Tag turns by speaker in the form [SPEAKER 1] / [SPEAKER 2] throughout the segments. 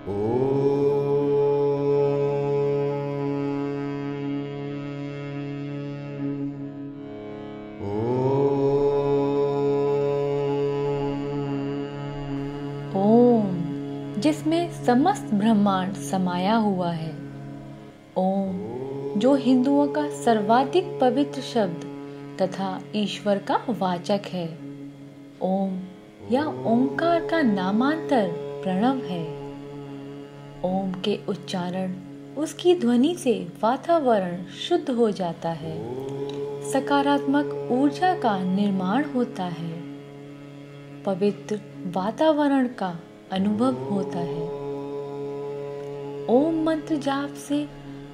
[SPEAKER 1] ओम, जिसमें समस्त ब्रह्मांड समाया हुआ है। ओम, जो हिंदुओं का सर्वाधिक पवित्र शब्द तथा ईश्वर का वाचक है। ओम या ओंकार का नामांतर प्रणव है। ओम के उच्चारण उसकी ध्वनि से वातावरण शुद्ध हो जाता है, सकारात्मक ऊर्जा का निर्माण होता है, पवित्र वातावरण का अनुभव होता है। ओम मंत्र जाप से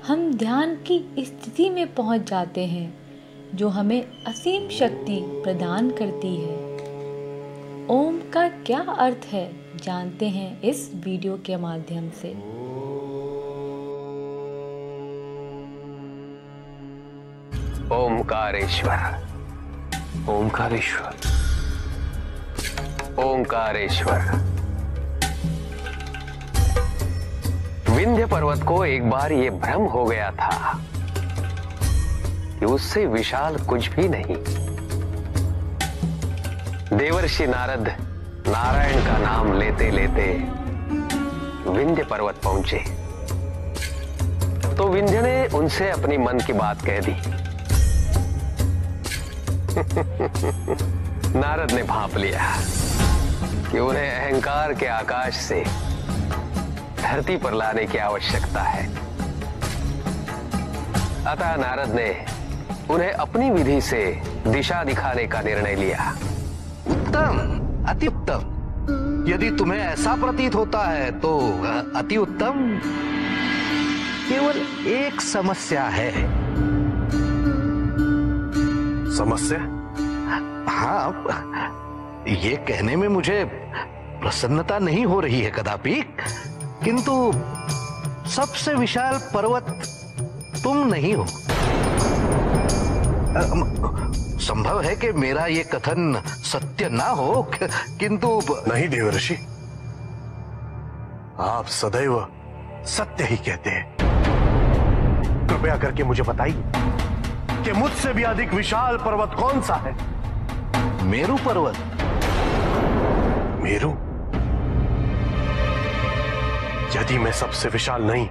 [SPEAKER 1] हम ध्यान की स्थिति में पहुंच जाते हैं, जो हमें असीम शक्ति प्रदान करती है। ओम का क्या अर्थ है जानते हैं इस वीडियो के माध्यम से।
[SPEAKER 2] ओमकारेश्वर, ओमकारेश्वर, ओंकारेश्वर। विंध्य पर्वत को एक बार ये भ्रम हो गया था कि उससे विशाल कुछ भी नहीं। देवर्षि नारद नारायण का नाम लेते लेते विंध्य पर्वत पहुंचे तो विंध्य ने उनसे अपनी मन की बात कह दी। नारद ने भांप लिया कि उन्हें अहंकार के आकाश से धरती पर लाने की आवश्यकता है। अतः नारद ने उन्हें अपनी विधि से दिशा दिखाने का निर्णय लिया।
[SPEAKER 3] उत्तम, अति उत्तम। यदि तुम्हें ऐसा प्रतीत होता है तो अति उत्तम। केवल एक समस्या है।
[SPEAKER 4] समस्या?
[SPEAKER 3] हाँ, ये कहने में मुझे प्रसन्नता नहीं हो रही है कदापि, किंतु सबसे विशाल पर्वत तुम नहीं हो। संभव है कि मेरा ये कथन सत्य ना हो, किंतु
[SPEAKER 4] नहीं देवर्षि, आप सदैव सत्य ही कहते हैं। कृपया करके मुझे बताइए कि मुझसे भी अधिक विशाल पर्वत कौन सा है?
[SPEAKER 3] मेरू पर्वत।
[SPEAKER 4] मेरू? यदि मैं सबसे विशाल नहीं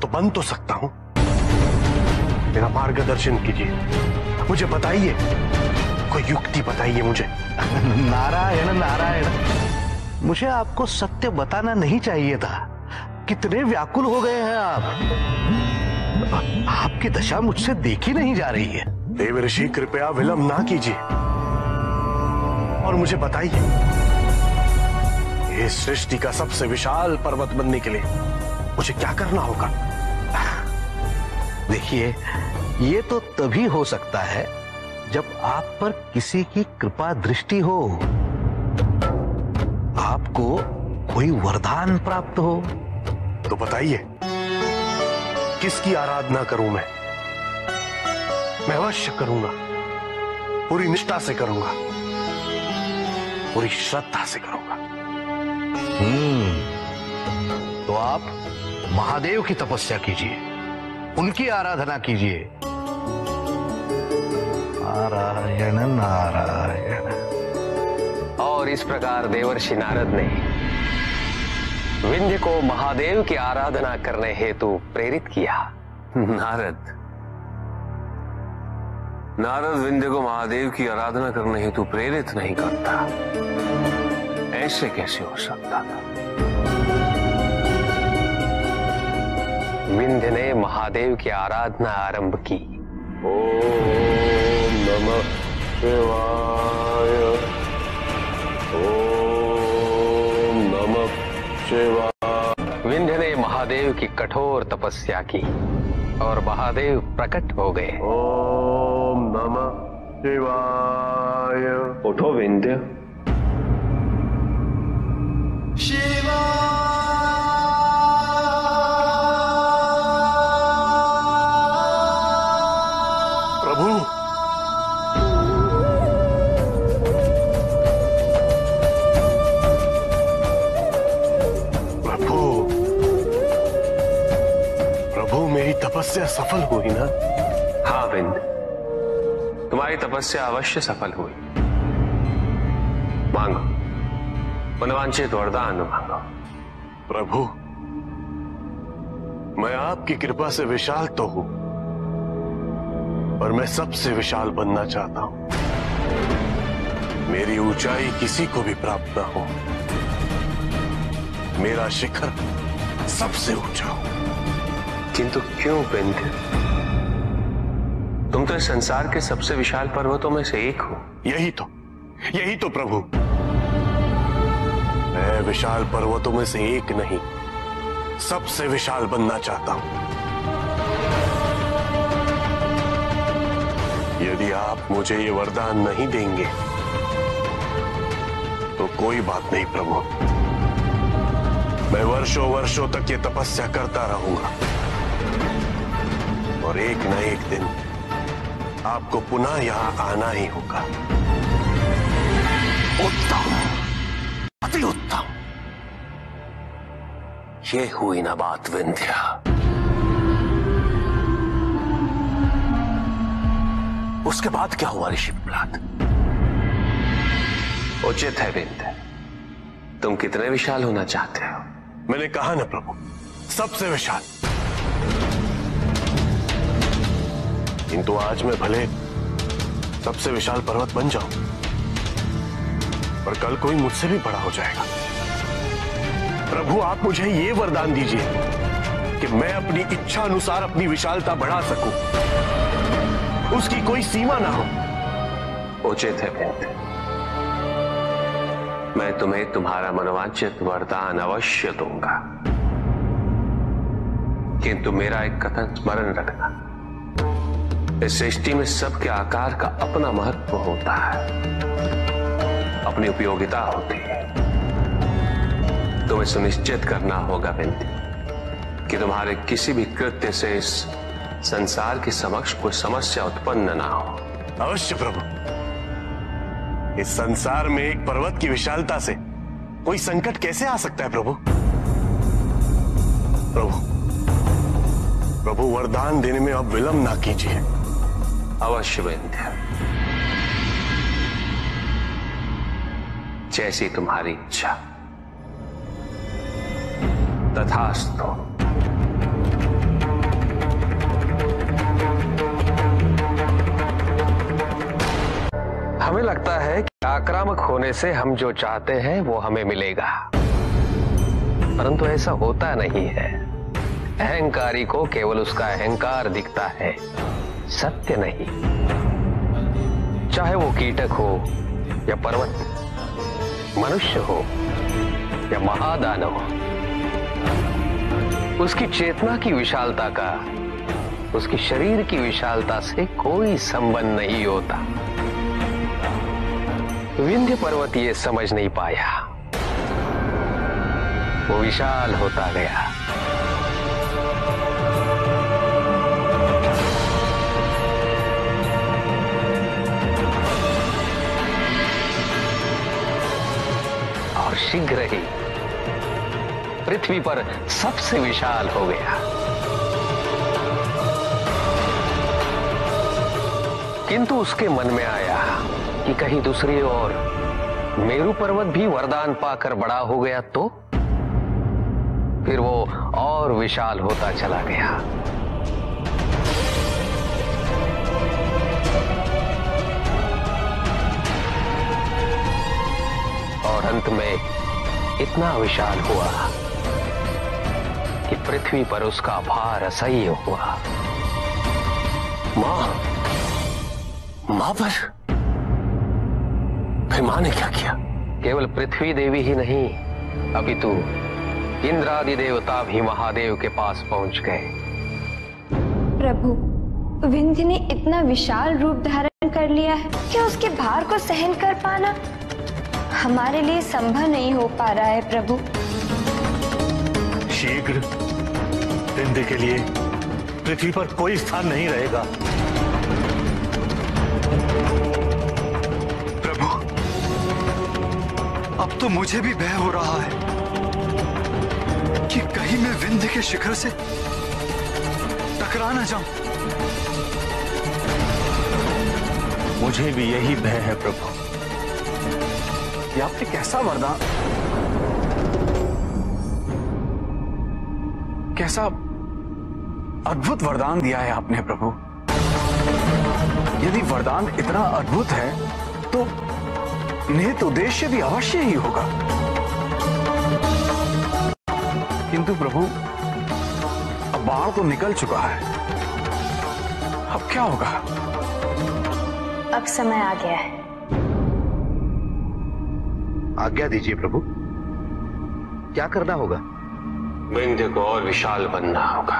[SPEAKER 4] तो बन तो सकता हूं। मेरा मार्गदर्शन कीजिए, मुझे बताइए, कोई युक्ति बताइए मुझे।
[SPEAKER 3] नारायण नारायण, मुझे आपको सत्य बताना नहीं चाहिए था। कितने व्याकुल हो गए हैं आप। आपकी दशा मुझसे देखी नहीं जा रही है।
[SPEAKER 4] देवर्षि, कृपया विलंब ना कीजिए और मुझे बताइए, इस सृष्टि का सबसे विशाल पर्वत बनने के लिए मुझे क्या करना होगा?
[SPEAKER 3] देखिए, ये तो तभी हो सकता है जब आप पर किसी की कृपा दृष्टि हो, आपको कोई वरदान प्राप्त हो।
[SPEAKER 4] तो बताइए, किसकी आराधना करूं मैं? मैं अवश्य करूंगा, पूरी निष्ठा से करूंगा, पूरी श्रद्धा से करूंगा।
[SPEAKER 3] तो आप महादेव की तपस्या कीजिए, उनकी आराधना कीजिए। नारायण नारायण।
[SPEAKER 2] और इस प्रकार देवर्षि नारद ने विंध्य को महादेव की आराधना करने हेतु प्रेरित किया।
[SPEAKER 5] नारद विंध्य को महादेव की आराधना करने हेतु प्रेरित नहीं करता। ऐसे कैसे हो सकता था?
[SPEAKER 2] विंध्य ने महादेव की आराधना आरंभ की।
[SPEAKER 5] ओम नमः शिवाय, ओम नमः शिवाय।
[SPEAKER 2] विंध्य ने महादेव की कठोर तपस्या की और महादेव प्रकट हो गए।
[SPEAKER 5] ओम नमः शिवाय। उठो विंध्य।
[SPEAKER 4] प्रभु, प्रभु, तपस्या सफल हुई ना?
[SPEAKER 5] हाँ विंध्य, तुम्हारी तपस्या अवश्य सफल हुई। मांगो, मनवांछित वरदान मांगो।
[SPEAKER 4] प्रभु, मैं आपकी कृपा से विशाल तो हूं, पर मैं सबसे विशाल बनना चाहता हूं। मेरी ऊंचाई किसी को भी प्राप्त ना हो। मेरा शिखर सबसे ऊंचा हो।
[SPEAKER 5] किंतु क्यों विंध्य? तुम तो इस संसार के सबसे विशाल पर्वतों में से एक हो।
[SPEAKER 4] यही तो प्रभु, मैं विशाल पर्वतों में से एक नहीं, सबसे विशाल बनना चाहता हूं। यदि आप मुझे ये वरदान नहीं देंगे तो कोई बात नहीं प्रभु, मैं वर्षों वर्षों तक ये तपस्या करता रहूंगा और एक न एक दिन आपको पुनः यहां आना ही होगा। उत्तम, अति उत्तम।
[SPEAKER 5] ये हुई ना बात विंध्या। उसके बाद क्या हुआ ऋषि प्रहलाद? उचित है विंध्य, तुम कितने विशाल होना चाहते हो?
[SPEAKER 4] मैंने कहा ना प्रभु, सबसे विशाल। किंतु आज मैं भले सबसे विशाल पर्वत बन जाऊं, पर कल कोई मुझसे भी बड़ा हो जाएगा। प्रभु, आप मुझे ये वरदान दीजिए कि मैं अपनी इच्छा अनुसार अपनी विशालता बढ़ा सकूं, उसकी कोई सीमा ना हो।
[SPEAKER 5] उचित है विंध्य, मैं तुम्हें तुम्हारा मनोवांछित वरदान अवश्य दूंगा। किंतु मेरा एक कथन स्मरण रखना, इस सृष्टि में सबके आकार का अपना महत्व होता है, अपनी उपयोगिता होती है। तुम्हें सुनिश्चित करना होगा विंध्य कि तुम्हारे किसी भी कृत्य से इस संसार के समक्ष कोई समस्या उत्पन्न ना हो।
[SPEAKER 4] अवश्य प्रभु, इस संसार में एक पर्वत की विशालता से कोई संकट कैसे आ सकता है प्रभु? प्रभु, वरदान देने में अब विलंब ना कीजिए।
[SPEAKER 5] अवश्य विंध्य, जैसी तुम्हारी इच्छा। तथास्तु। हमें लगता है कि आक्रामक होने से हम जो चाहते हैं वो हमें मिलेगा, परंतु ऐसा होता नहीं है। अहंकारी को केवल उसका अहंकार दिखता है, सत्य नहीं। चाहे वो कीटक हो या पर्वत, मनुष्य हो या महादानव, उसकी चेतना की विशालता का उसकी शरीर की विशालता से कोई संबंध नहीं होता। विंध्य पर्वत ये समझ नहीं पाया, वो विशाल होता गया। और शीघ्र ही पृथ्वी पर सबसे विशाल हो गया। किंतु उसके मन में आया कि कहीं दूसरी ओर मेरू पर्वत भी वरदान पाकर बड़ा हो गया तो? फिर वो और विशाल होता चला गया। और अंत में इतना विशाल हुआ कि पृथ्वी पर उसका भार असह्य हुआ। मां पर फिर मां ने क्या किया? केवल पृथ्वी देवी ही नहीं, अपितु इंद्र आदि देवता भी महादेव के पास पहुंच गए।
[SPEAKER 6] प्रभु, विंध्य ने इतना विशाल रूप धारण कर लिया है कि उसके भार को सहन कर पाना हमारे लिए संभव नहीं हो पा रहा है। प्रभु,
[SPEAKER 3] शीघ्र विंध्य के लिए पृथ्वी पर कोई स्थान नहीं रहेगा।
[SPEAKER 7] प्रभु, अब तो मुझे भी भय हो रहा है कि कहीं मैं विंध्य के शिखर से टकरा न जाऊं।
[SPEAKER 8] मुझे भी यही भय है प्रभु। ये आपने कैसा वरदान, कैसा अद्भुत वरदान दिया है आपने प्रभु। यदि वरदान इतना अद्भुत है तो निहित उद्देश्य भी अवश्य ही होगा। किंतु प्रभु, अब बाण तो निकल चुका है, अब क्या होगा?
[SPEAKER 6] अब समय आ गया है।
[SPEAKER 3] आज्ञा दीजिए प्रभु, क्या करना होगा?
[SPEAKER 2] विंध्य को और विशाल बनना होगा।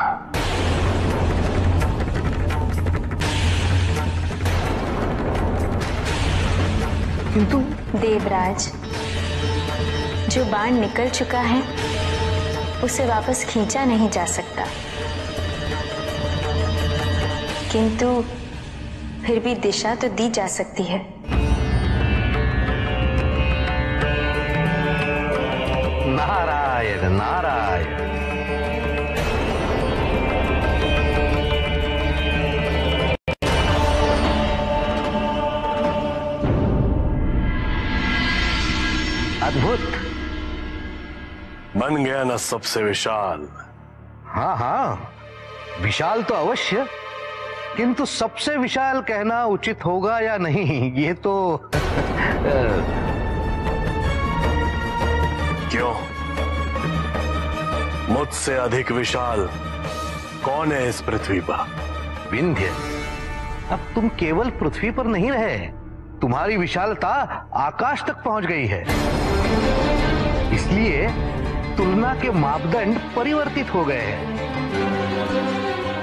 [SPEAKER 3] किंतु
[SPEAKER 6] देवराज, जो बाण निकल चुका है उसे वापस खींचा नहीं जा सकता, किंतु फिर भी दिशा तो दी जा सकती है।
[SPEAKER 3] नारायण नारायण। अद्भुत।
[SPEAKER 4] बन गया ना सबसे विशाल।
[SPEAKER 3] हाँ हाँ, विशाल तो अवश्य, किंतु सबसे विशाल कहना उचित होगा या नहीं, ये तो
[SPEAKER 4] क्यों? मुझसे अधिक विशाल कौन है इस पृथ्वी पर?
[SPEAKER 3] विंध्य, अब तुम केवल पृथ्वी पर नहीं रहे, तुम्हारी विशालता आकाश तक पहुंच गई है। इसलिए तुलना के मापदंड परिवर्तित हो गए हैं।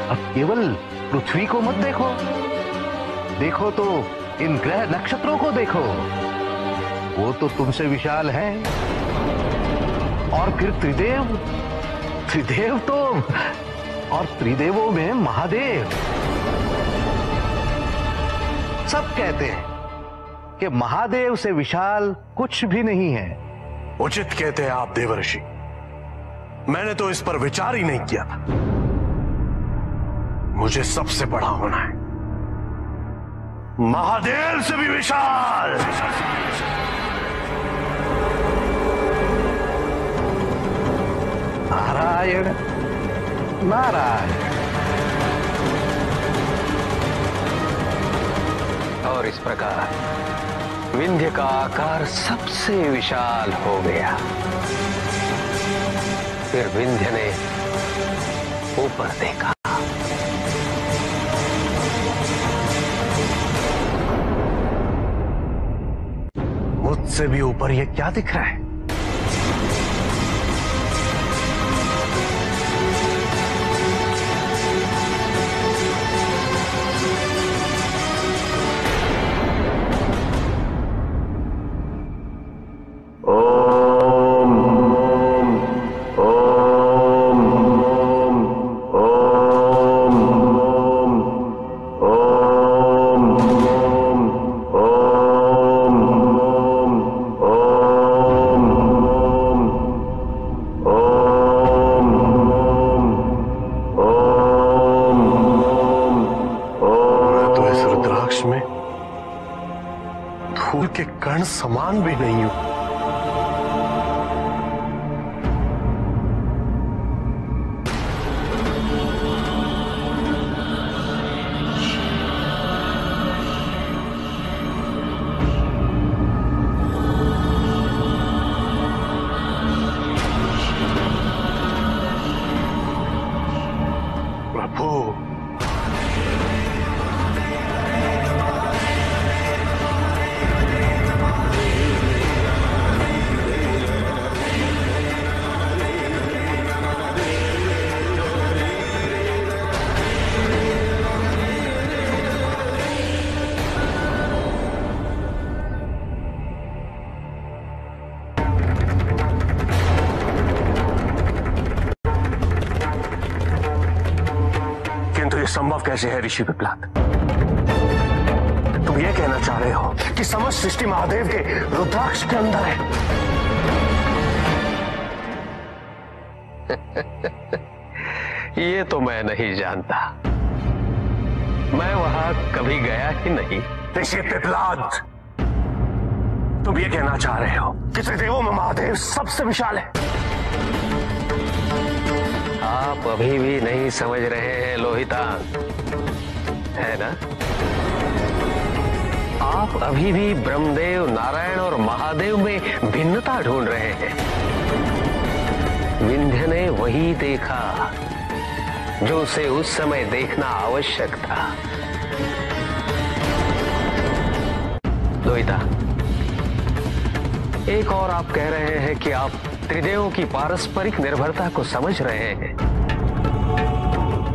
[SPEAKER 3] अब केवल पृथ्वी को मत देखो, देखो तो इन ग्रह नक्षत्रों को देखो, वो तो तुमसे विशाल हैं। और फिर त्रिदेव, त्रिदेव तो, और त्रिदेवों में महादेव। सब कहते हैं कि महादेव से विशाल कुछ भी नहीं है।
[SPEAKER 4] उचित कहते हैं आप देवर्षि, मैंने तो इस पर विचार ही नहीं किया था। मुझे सबसे बड़ा होना है, महादेव से भी विशाल।
[SPEAKER 3] नारायण नारायण।
[SPEAKER 2] और इस प्रकार विंध्य का आकार सबसे विशाल हो गया। फिर विंध्य ने ऊपर देखा।
[SPEAKER 4] मुझसे भी ऊपर ये क्या दिख रहा है? धूल के कण समान भी नहीं हूं। प्रभु, किंतु ये संभव कैसे है ऋषि पिपलाद? तुम ये कहना चाह रहे हो कि समस्त सृष्टि महादेव के रुद्राक्ष के अंदर है?
[SPEAKER 2] ये तो मैं नहीं जानता, मैं वहां कभी गया ही नहीं।
[SPEAKER 4] देखिए तितलाद, तुम ये कहना चाह रहे हो कि त्रिदेवों में महादेव सबसे विशाल है?
[SPEAKER 2] आप अभी भी नहीं समझ रहे हैं लोहितांग, है ना? आप अभी भी ब्रह्मदेव, नारायण और महादेव में भिन्नता ढूंढ रहे हैं। विंध्य ने वही देखा जो उसे उस समय देखना आवश्यक था। लोहिता, एक और आप कह रहे हैं कि आप त्रिदेवों की पारस्परिक निर्भरता को समझ रहे हैं,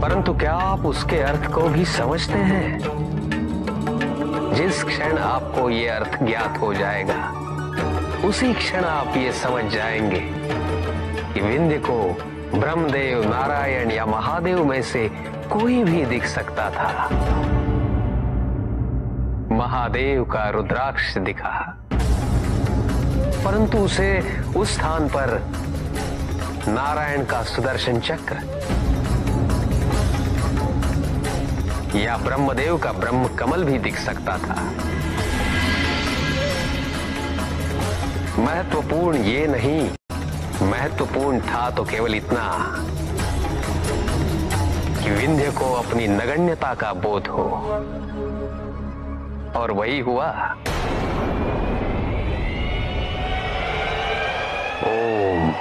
[SPEAKER 2] परंतु क्या आप उसके अर्थ को भी समझते हैं? जिस क्षण आपको ये अर्थ ज्ञात हो जाएगा, उसी क्षण आप ये समझ जाएंगे कि विंध्य को ब्रह्मदेव, नारायण या महादेव में से कोई भी दिख सकता था। महादेव का रुद्राक्ष दिखा, परंतु उसे उस स्थान पर नारायण का सुदर्शन चक्र या ब्रह्मदेव का ब्रह्म कमल भी दिख सकता था। महत्वपूर्ण ये नहीं, महत्वपूर्ण था तो केवल इतना कि विंध्य को अपनी नगण्यता का बोध हो, और वही हुआ। ओम।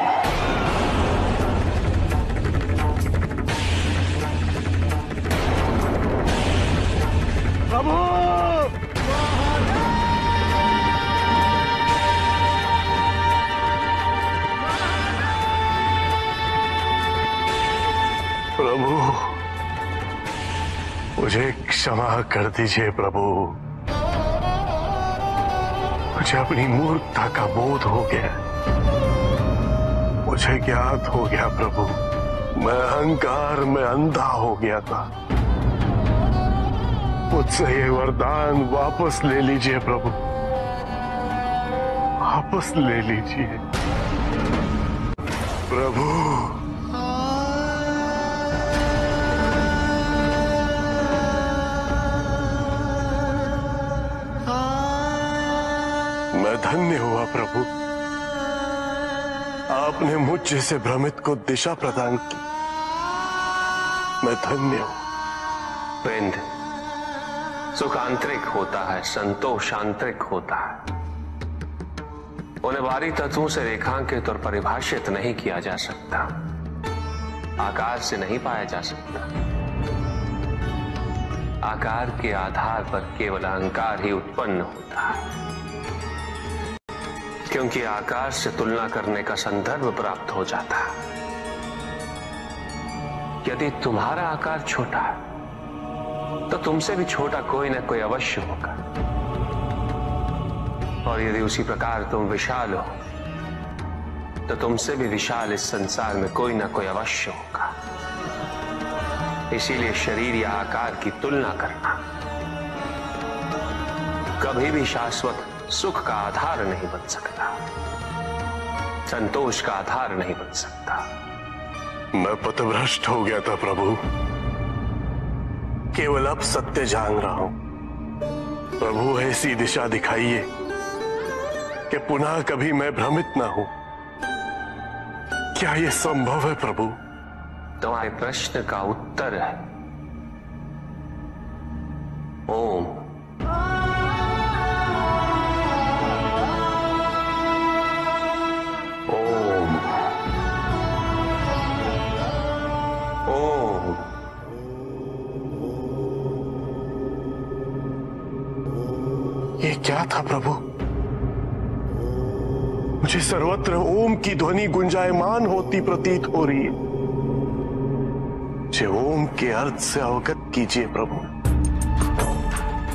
[SPEAKER 4] प्रभु, प्रभु, मुझे क्षमा कर दीजिए प्रभु। मुझे अपनी मूर्खता का बोध हो गया, मुझे ज्ञात हो गया प्रभु, मैं अहंकार में अंधा हो गया था। मुझसे ये वरदान वापस ले लीजिए प्रभु, वापस ले लीजिए प्रभु। मैं धन्य हुआ प्रभु, आपने मुझ जैसे भ्रमित को दिशा प्रदान की। मैं धन्य हूं।
[SPEAKER 2] विंध्य, सुख आंतरिक होता है, संतोष आंतरिक होता है। उन्हें बाहरी तत्वों से रेखांकित और परिभाषित नहीं किया जा सकता, आकार से नहीं पाया जा सकता। आकार के आधार पर केवल अहंकार ही उत्पन्न होता है, क्योंकि आकार से तुलना करने का संदर्भ प्राप्त हो जाता है। यदि तुम्हारा आकार छोटा है तो तुमसे भी छोटा कोई ना कोई अवश्य होगा, और यदि उसी प्रकार तुम विशाल हो तो तुमसे भी विशाल इस संसार में कोई ना कोई अवश्य होगा। इसीलिए शरीर या आकार की तुलना करना कभी भी शाश्वत सुख का आधार नहीं बन सकता, संतोष का आधार नहीं बन सकता।
[SPEAKER 4] मैं पथभ्रष्ट हो गया था प्रभु, केवल अब सत्य जान रहा हूं। प्रभु ऐसी दिशा दिखाइए कि पुनः कभी मैं भ्रमित ना हूं। क्या यह संभव है प्रभु?
[SPEAKER 2] तुम्हारे प्रश्न का उत्तर है ओम। ओम। ओम।
[SPEAKER 4] ये क्या था प्रभु? मुझे सर्वत्र ओम की ध्वनि गुंजायमान होती प्रतीत हो रही है। मुझे ओम के अर्थ से अवगत कीजिए प्रभु।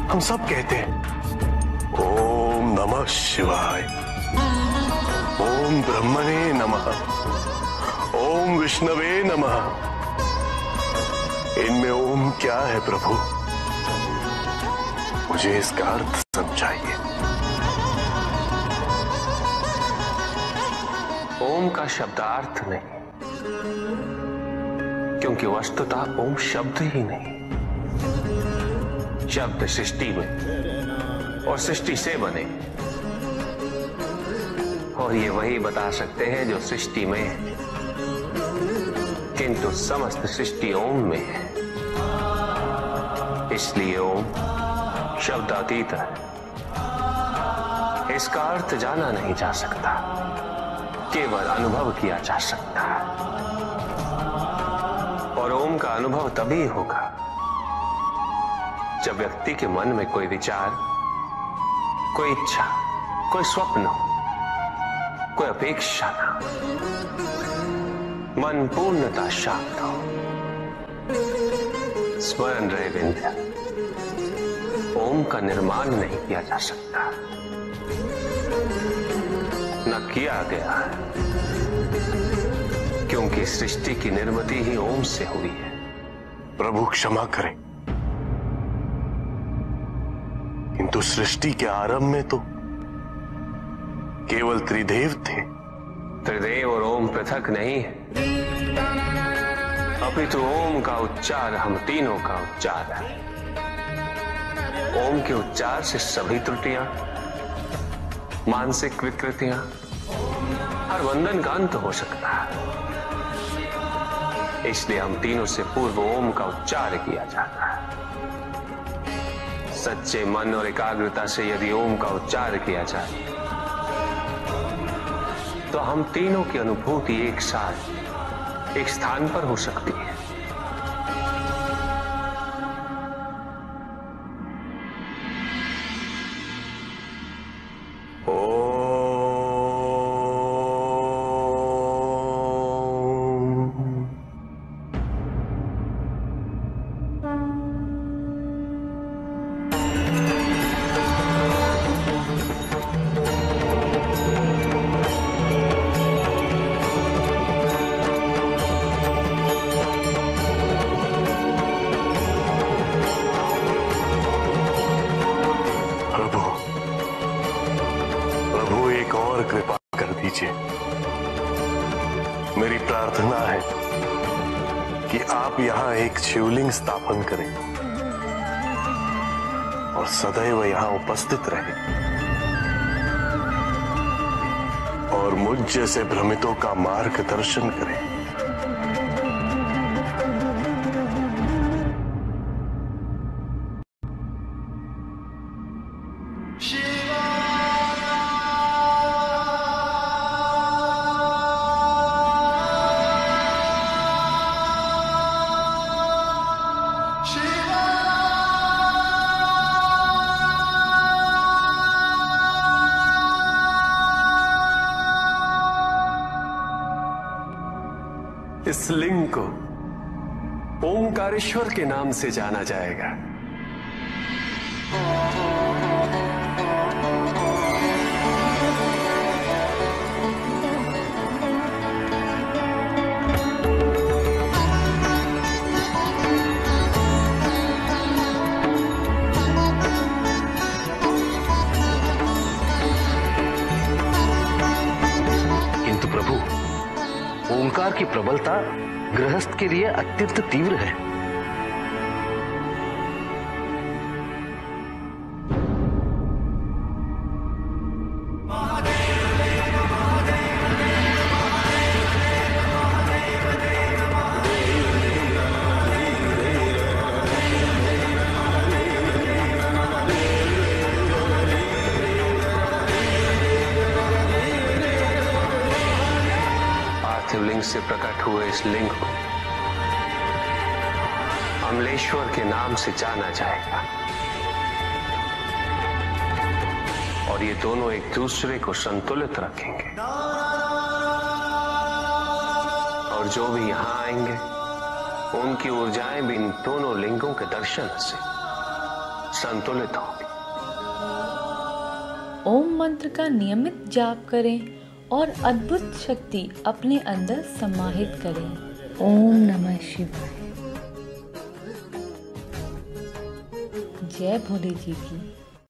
[SPEAKER 4] हम सब कहते हैं ओम नमः शिवाय, ओम ब्रह्मणे नमः, ओम विष्णवे नमः। इनमें ओम क्या है प्रभु? मुझे इसका अर्थ समझाइए।
[SPEAKER 2] ओम का शब्दार्थ नहीं, क्योंकि वस्तुतः ओम शब्द ही नहीं, शब्द सृष्टि में और सृष्टि से बने, और ये वही बता सकते हैं जो सृष्टि में है, किंतु समस्त सृष्टि ओम में है। इसलिए ओम शब्दातीत है, इसका अर्थ जाना नहीं जा सकता, केवल अनुभव किया जा सकता है। और ओम का अनुभव तभी होगा जब व्यक्ति के मन में कोई विचार, कोई इच्छा, कोई स्वप्न हो, कोई अपेक्षा ना, मन पूर्णतः शांत हो। स्मरण रहे विंध्या, ओम का निर्माण नहीं किया जा सकता, न किया गया है, क्योंकि सृष्टि की निर्मिति ही ओम से हुई है।
[SPEAKER 4] प्रभु क्षमा करें, किंतु सृष्टि के आरंभ में तो केवल त्रिदेव थे।
[SPEAKER 2] त्रिदेव और ओम पृथक नहीं है, अपितु ओम का उच्चार हम तीनों का उच्चार है। ओम के उच्चार से सभी त्रुटियां, मानसिक विकृतियां, हर बंधन का अंत हो सकता है। इसलिए हम तीनों से पूर्व ओम का उच्चार किया जाता है। सच्चे मन और एकाग्रता से यदि ओम का उच्चार किया जाए तो हम तीनों की अनुभूति एक साथ एक स्थान पर हो सकती है।
[SPEAKER 4] कृपा कर दीजिए। मेरी प्रार्थना है कि आप यहां एक शिवलिंग स्थापन करें और सदैव यहां उपस्थित रहें और मुझ जैसे भ्रमितों का मार्गदर्शन करें।
[SPEAKER 2] इस लिंग को ओंकारेश्वर के नाम से जाना जाएगा।
[SPEAKER 3] किंतु प्रभु, ओंकार की प्रबलता गृहस्थ के लिए अत्यंत तीव्र है।
[SPEAKER 2] शिवलिंग से प्रकट हुए इस लिंग को अमलेश्वर के नाम से जाना जाएगा और ये दोनों एक दूसरे को संतुलित रखेंगे और जो भी यहां आएंगे उनकी ऊर्जाएं भी इन दोनों लिंगों के दर्शन से संतुलित होंगी।
[SPEAKER 1] ओम मंत्र का नियमित जाप करें और अद्भुत शक्ति अपने अंदर समाहित करें। ओम नमः शिवाय। जय भोले जी की।